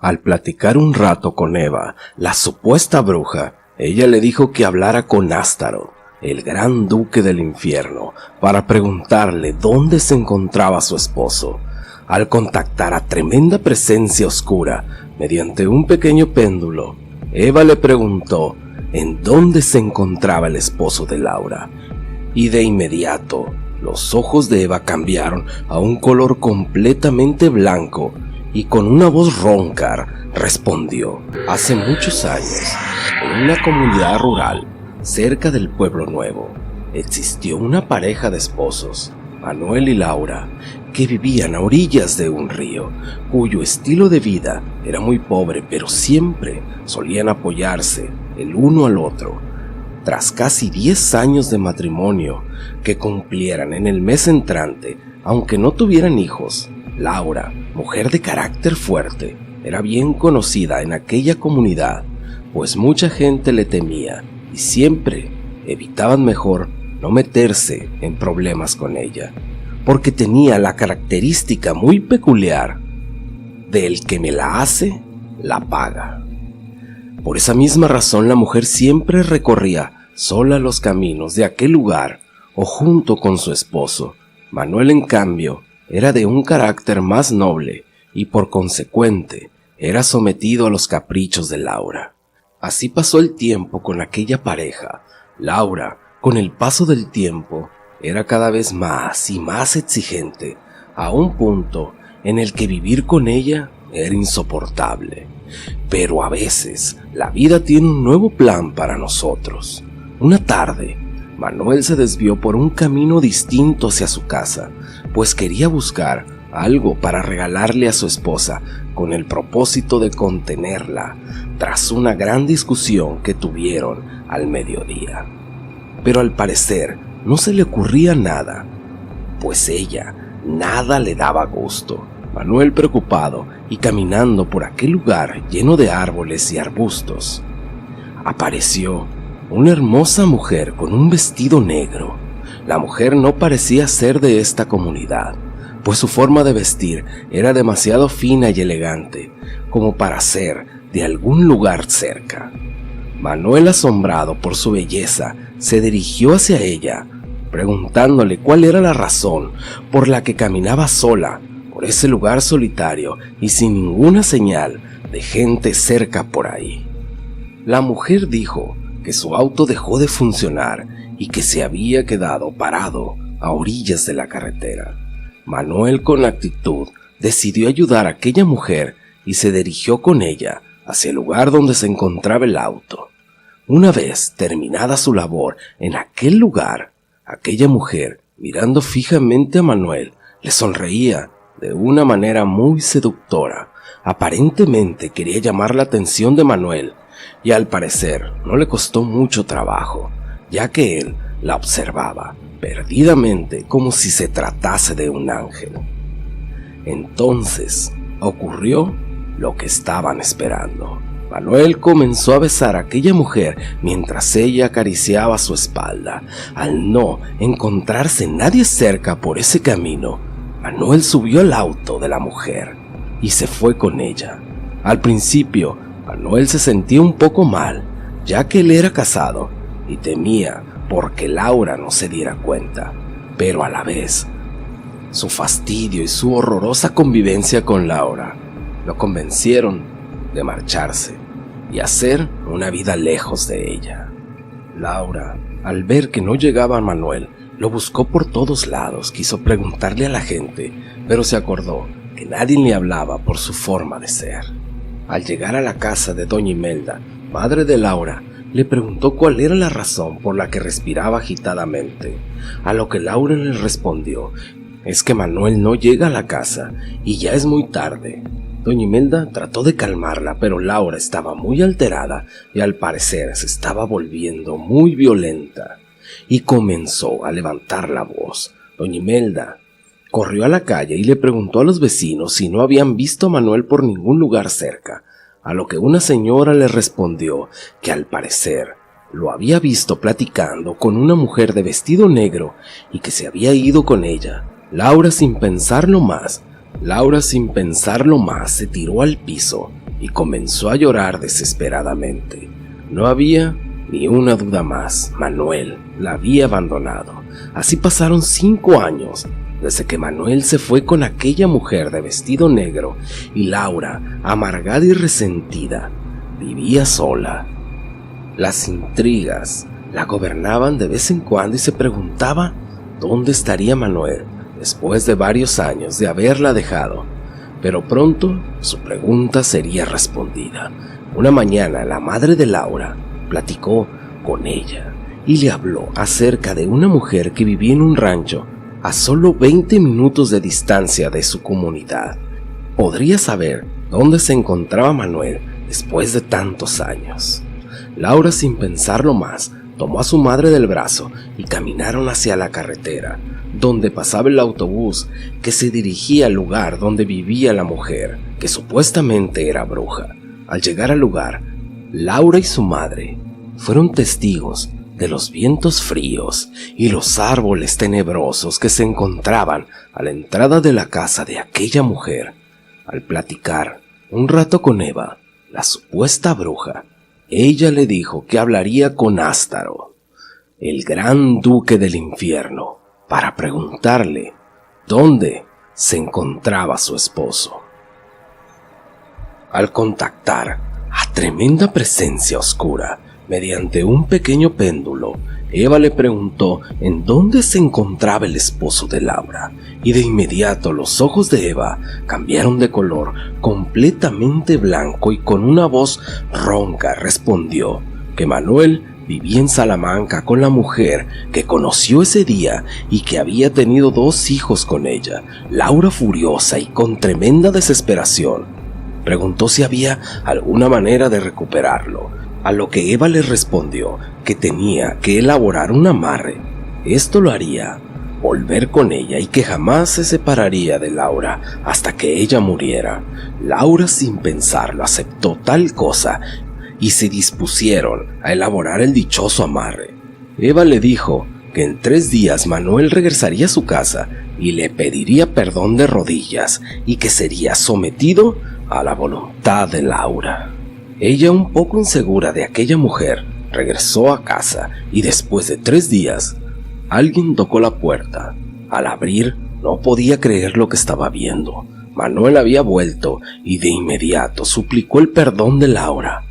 Al platicar un rato con Eva, la supuesta bruja, ella le dijo que hablara con Astaroth, el gran duque del infierno, para preguntarle dónde se encontraba su esposo. Al contactar a tremenda presencia oscura, mediante un pequeño péndulo, Eva le preguntó en dónde se encontraba el esposo de Laura, y de inmediato los ojos de Eva cambiaron a un color completamente blanco, y con una voz ronca respondió: hace muchos años, en una comunidad rural cerca del Pueblo Nuevo, existió una pareja de esposos, Manuel y Laura, que vivían a orillas de un río, cuyo estilo de vida era muy pobre, pero siempre solían apoyarse el uno al otro. Tras casi 10 años de matrimonio que cumplieran en el mes entrante, aunque no tuvieran hijos, Laura, mujer de carácter fuerte, era bien conocida en aquella comunidad, pues mucha gente le temía y siempre evitaban mejor no meterse en problemas con ella, porque tenía la característica muy peculiar del que me la hace, la paga. Por esa misma razón la mujer siempre recorría sola los caminos de aquel lugar o junto con su esposo. Manuel, en cambio, era de un carácter más noble y por consecuente era sometido a los caprichos de Laura. Así pasó el tiempo con aquella pareja. Laura, con el paso del tiempo, era cada vez más y más exigente, a un punto en el que vivir con ella era insoportable. Pero a veces la vida tiene un nuevo plan para nosotros. Una tarde, Manuel se desvió por un camino distinto hacia su casa, pues quería buscar algo para regalarle a su esposa con el propósito de contenerla tras una gran discusión que tuvieron al mediodía. Pero al parecer no se le ocurría nada, pues ella nada le daba gusto. Manuel, preocupado y caminando por aquel lugar lleno de árboles y arbustos, apareció una hermosa mujer con un vestido negro. La mujer no parecía ser de esta comunidad, pues su forma de vestir era demasiado fina y elegante como para ser de algún lugar cerca. Manuel, asombrado por su belleza, se dirigió hacia ella, preguntándole cuál era la razón por la que caminaba sola por ese lugar solitario y sin ninguna señal de gente cerca por ahí. La mujer dijo que su auto dejó de funcionar y que se había quedado parado a orillas de la carretera. Manuel, con actitud, decidió ayudar a aquella mujer y se dirigió con ella hacia el lugar donde se encontraba el auto. Una vez terminada su labor en aquel lugar, aquella mujer, mirando fijamente a Manuel, le sonreía de una manera muy seductora. Aparentemente quería llamar la atención de Manuel, y al parecer no le costó mucho trabajo, ya que él la observaba perdidamente como si se tratase de un ángel. Entonces ocurrió lo que estaban esperando. Manuel comenzó a besar a aquella mujer mientras ella acariciaba su espalda. Al no encontrarse nadie cerca por ese camino, Manuel subió al auto de la mujer y se fue con ella. Al principio, Manuel se sentía un poco mal, ya que él era casado y temía porque Laura no se diera cuenta, pero a la vez, su fastidio y su horrorosa convivencia con Laura lo convencieron de marcharse y hacer una vida lejos de ella. Laura, al ver que no llegaba a Manuel, lo buscó por todos lados, quiso preguntarle a la gente, pero se acordó que nadie le hablaba por su forma de ser. Al llegar a la casa de doña Imelda, madre de Laura, le preguntó cuál era la razón por la que respiraba agitadamente, a lo que Laura le respondió: es que Manuel no llega a la casa y ya es muy tarde. Doña Imelda trató de calmarla, pero Laura estaba muy alterada y al parecer se estaba volviendo muy violenta y comenzó a levantar la voz. Doña Imelda corrió a la calle y le preguntó a los vecinos si no habían visto a Manuel por ningún lugar cerca, a lo que una señora le respondió que al parecer lo había visto platicando con una mujer de vestido negro y que se había ido con ella. Laura sin pensarlo más se tiró al piso y comenzó a llorar desesperadamente. No había ni una duda más, Manuel la había abandonado. Así pasaron 5 años desde que Manuel se fue con aquella mujer de vestido negro y Laura, amargada y resentida, vivía sola. Las intrigas la gobernaban de vez en cuando y se preguntaba dónde estaría Manuel después de varios años de haberla dejado. Pero pronto su pregunta sería respondida. Una mañana la madre de Laura platicó con ella y le habló acerca de una mujer que vivía en un rancho a solo 20 minutos de distancia de su comunidad. Podría saber dónde se encontraba Manuel después de tantos años. Laura, sin pensarlo más, tomó a su madre del brazo y caminaron hacia la carretera, donde pasaba el autobús que se dirigía al lugar donde vivía la mujer, que supuestamente era bruja. Al llegar al lugar, Laura y su madre fueron testigos de los vientos fríos y los árboles tenebrosos que se encontraban a la entrada de la casa de aquella mujer. Al platicar un rato con Eva, la supuesta bruja, ella le dijo que hablaría con Astaro, el gran duque del infierno, para preguntarle dónde se encontraba su esposo. Al contactar a tremenda presencia oscura, mediante un pequeño péndulo, Eva le preguntó en dónde se encontraba el esposo de Laura, y de inmediato los ojos de Eva cambiaron de color completamente blanco y con una voz ronca respondió que Manuel vivía en Salamanca con la mujer que conoció ese día y que había tenido 2 hijos con ella. Laura, furiosa y con tremenda desesperación, preguntó si había alguna manera de recuperarlo, a lo que Eva le respondió que tenía que elaborar un amarre. Esto lo haría volver con ella y que jamás se separaría de Laura hasta que ella muriera. Laura, sin pensarlo, aceptó tal cosa y se dispusieron a elaborar el dichoso amarre. Eva le dijo que en 3 días Manuel regresaría a su casa y le pediría perdón de rodillas y que sería sometido a la voluntad de Laura. Ella, un poco insegura de aquella mujer, regresó a casa y después de 3 días, alguien tocó la puerta. Al abrir, no podía creer lo que estaba viendo. Manuel había vuelto y de inmediato suplicó el perdón de Laura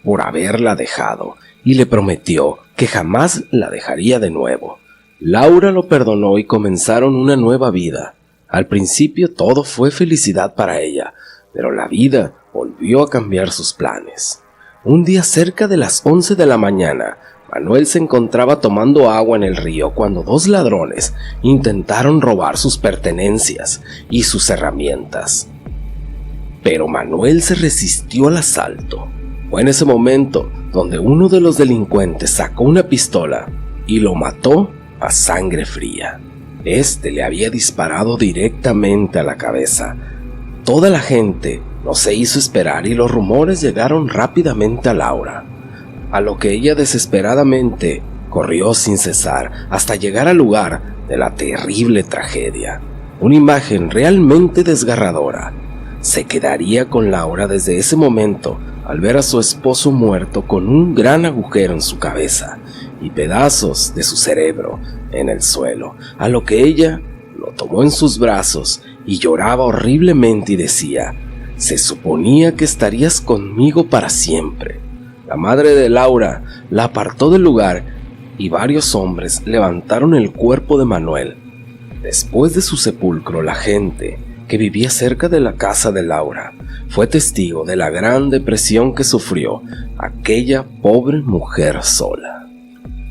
por haberla dejado y le prometió que jamás la dejaría de nuevo. Laura lo perdonó y comenzaron una nueva vida. Al principio todo fue felicidad para ella, pero la vida volvió a cambiar sus planes. Un día cerca de las 11 de la mañana, Manuel se encontraba tomando agua en el río cuando 2 ladrones intentaron robar sus pertenencias y sus herramientas. Pero Manuel se resistió al asalto. Fue en ese momento donde uno de los delincuentes sacó una pistola y lo mató a sangre fría. Este le había disparado directamente a la cabeza. Toda la gente no se hizo esperar y los rumores llegaron rápidamente a Laura, a lo que ella desesperadamente corrió sin cesar hasta llegar al lugar de la terrible tragedia. Una imagen realmente desgarradora se quedaría con Laura desde ese momento al ver a su esposo muerto con un gran agujero en su cabeza y pedazos de su cerebro en el suelo, a lo que ella lo tomó en sus brazos y lloraba horriblemente y decía: «Se suponía que estarías conmigo para siempre». La madre de Laura la apartó del lugar y varios hombres levantaron el cuerpo de Manuel. Después de su sepulcro, la gente que vivía cerca de la casa de Laura fue testigo de la gran depresión que sufrió aquella pobre mujer sola.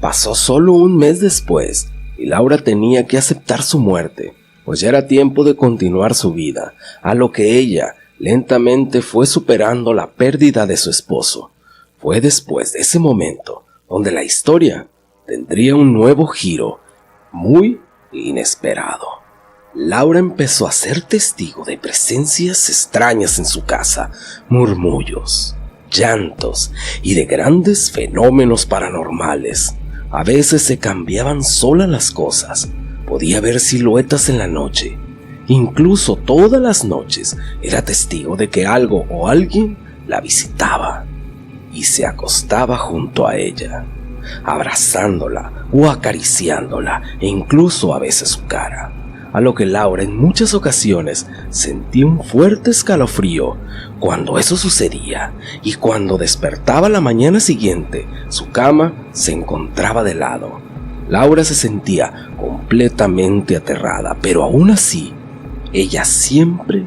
Pasó solo un mes después y Laura tenía que aceptar su muerte, pues ya era tiempo de continuar su vida, a lo que ella lentamente fue superando la pérdida de su esposo. Fue después de ese momento donde la historia tendría un nuevo giro muy inesperado. Laura empezó a ser testigo de presencias extrañas en su casa, murmullos, llantos y de grandes fenómenos paranormales. A veces se cambiaban solas las cosas, podía ver siluetas en la noche. Incluso todas las noches era testigo de que algo o alguien la visitaba y se acostaba junto a ella, abrazándola o acariciándola e incluso a veces su cara, a lo que Laura en muchas ocasiones sentía un fuerte escalofrío cuando eso sucedía, y cuando despertaba la mañana siguiente su cama se encontraba de lado. Laura se sentía completamente aterrada, pero aún así ella siempre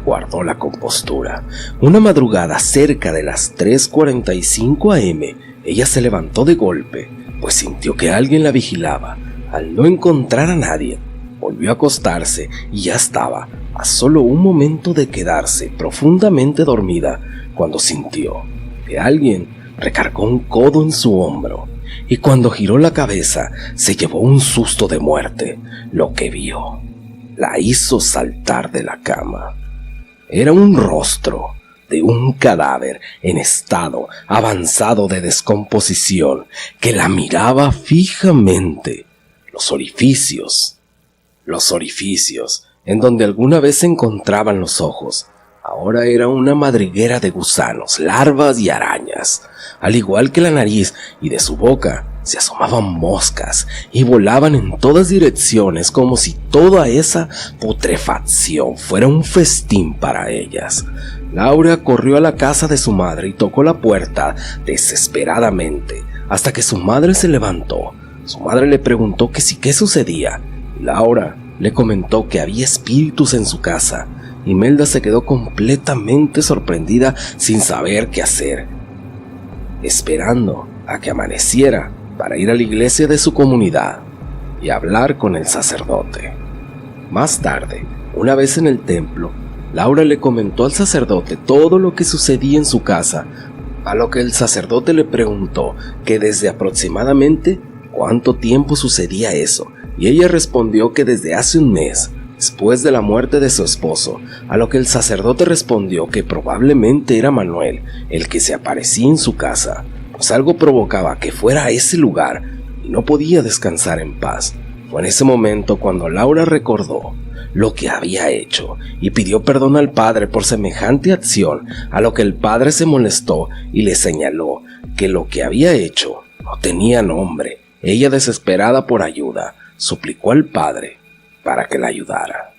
guardó la compostura. Una madrugada cerca de las 3:45 am, ella se levantó de golpe, pues sintió que alguien la vigilaba. Al no encontrar a nadie, volvió a acostarse y ya estaba a solo un momento de quedarse profundamente dormida cuando sintió que alguien recargó un codo en su hombro, y cuando giró la cabeza se llevó un susto de muerte. Lo que vio la hizo saltar de la cama. Era un rostro de un cadáver en estado avanzado de descomposición que la miraba fijamente. Los orificios en donde alguna vez se encontraban los ojos, ahora era una madriguera de gusanos, larvas y arañas. Al igual que la nariz, y de su boca se asomaban moscas y volaban en todas direcciones como si toda esa putrefacción fuera un festín para ellas. Laura corrió a la casa de su madre y tocó la puerta desesperadamente hasta que su madre se levantó. Su madre le preguntó que si qué sucedía. Laura le comentó que había espíritus en su casa. Imelda se quedó completamente sorprendida sin saber qué hacer, esperando a que amaneciera para ir a la iglesia de su comunidad y hablar con el sacerdote. Más tarde, una vez en el templo, Laura le comentó al sacerdote todo lo que sucedía en su casa, a lo que el sacerdote le preguntó que desde aproximadamente cuánto tiempo sucedía eso, y ella respondió que desde hace un mes, después de la muerte de su esposo, a lo que el sacerdote respondió que probablemente era Manuel el que se aparecía en su casa, pues algo provocaba que fuera a ese lugar y no podía descansar en paz. Fue en ese momento cuando Laura recordó lo que había hecho y pidió perdón al padre por semejante acción, a lo que el padre se molestó y le señaló que lo que había hecho no tenía nombre. Ella, desesperada por ayuda, suplicó al padre para que la ayudara.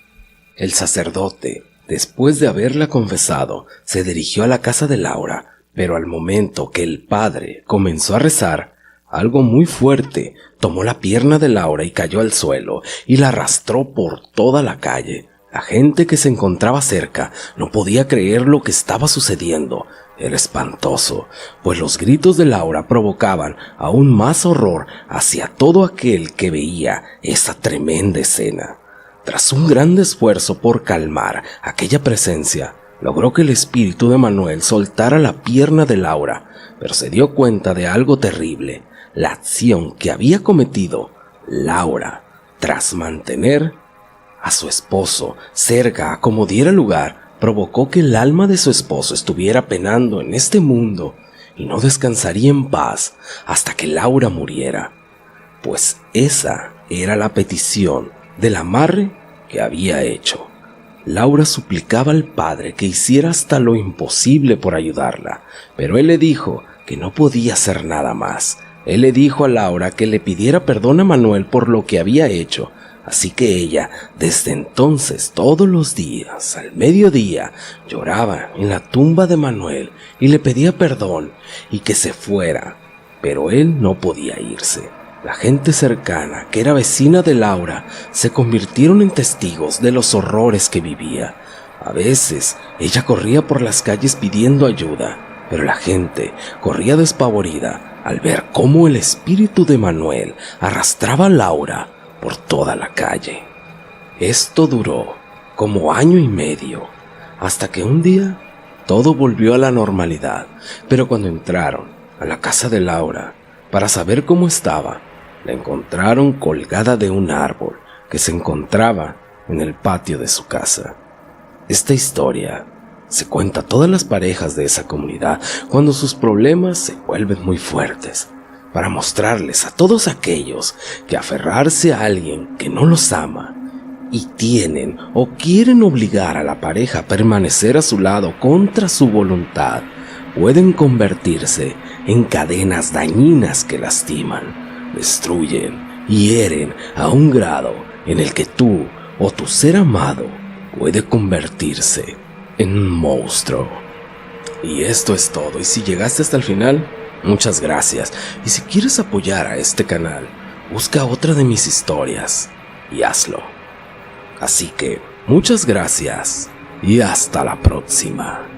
El sacerdote, después de haberla confesado, se dirigió a la casa de Laura, pero al momento que el padre comenzó a rezar, algo muy fuerte tomó la pierna de Laura y cayó al suelo y la arrastró por toda la calle. La gente que se encontraba cerca no podía creer lo que estaba sucediendo. Era espantoso, pues los gritos de Laura provocaban aún más horror hacia todo aquel que veía esa tremenda escena. Tras un gran esfuerzo por calmar aquella presencia, logró que el espíritu de Manuel soltara la pierna de Laura, pero se dio cuenta de algo terrible: la acción que había cometido Laura tras mantener a su esposo cerca a como diera lugar provocó que el alma de su esposo estuviera penando en este mundo y no descansaría en paz hasta que Laura muriera, pues esa era la petición del amarre que había hecho. Laura suplicaba al padre que hiciera hasta lo imposible por ayudarla, pero él le dijo que no podía hacer nada más. Él le dijo a Laura que le pidiera perdón a Manuel por lo que había hecho, así que ella, desde entonces, todos los días, al mediodía, lloraba en la tumba de Manuel y le pedía perdón y que se fuera, pero él no podía irse. La gente cercana, que era vecina de Laura, se convirtieron en testigos de los horrores que vivía. A veces, ella corría por las calles pidiendo ayuda, pero la gente corría despavorida al ver cómo el espíritu de Manuel arrastraba a Laura por toda la calle. Esto duró como 1 año y medio, hasta que un día todo volvió a la normalidad. Pero cuando entraron a la casa de Laura para saber cómo estaba, la encontraron colgada de un árbol que se encontraba en el patio de su casa. Esta historia se cuenta a todas las parejas de esa comunidad cuando sus problemas se vuelven muy fuertes, para mostrarles a todos aquellos que aferrarse a alguien que no los ama y tienen o quieren obligar a la pareja a permanecer a su lado contra su voluntad, pueden convertirse en cadenas dañinas que lastiman, destruyen y hieren a un grado en el que tú o tu ser amado puede convertirse en un monstruo. Y esto es todo, y si llegaste hasta el final, muchas gracias. Y si quieres apoyar a este canal, busca otra de mis historias y hazlo. Así que, muchas gracias y hasta la próxima.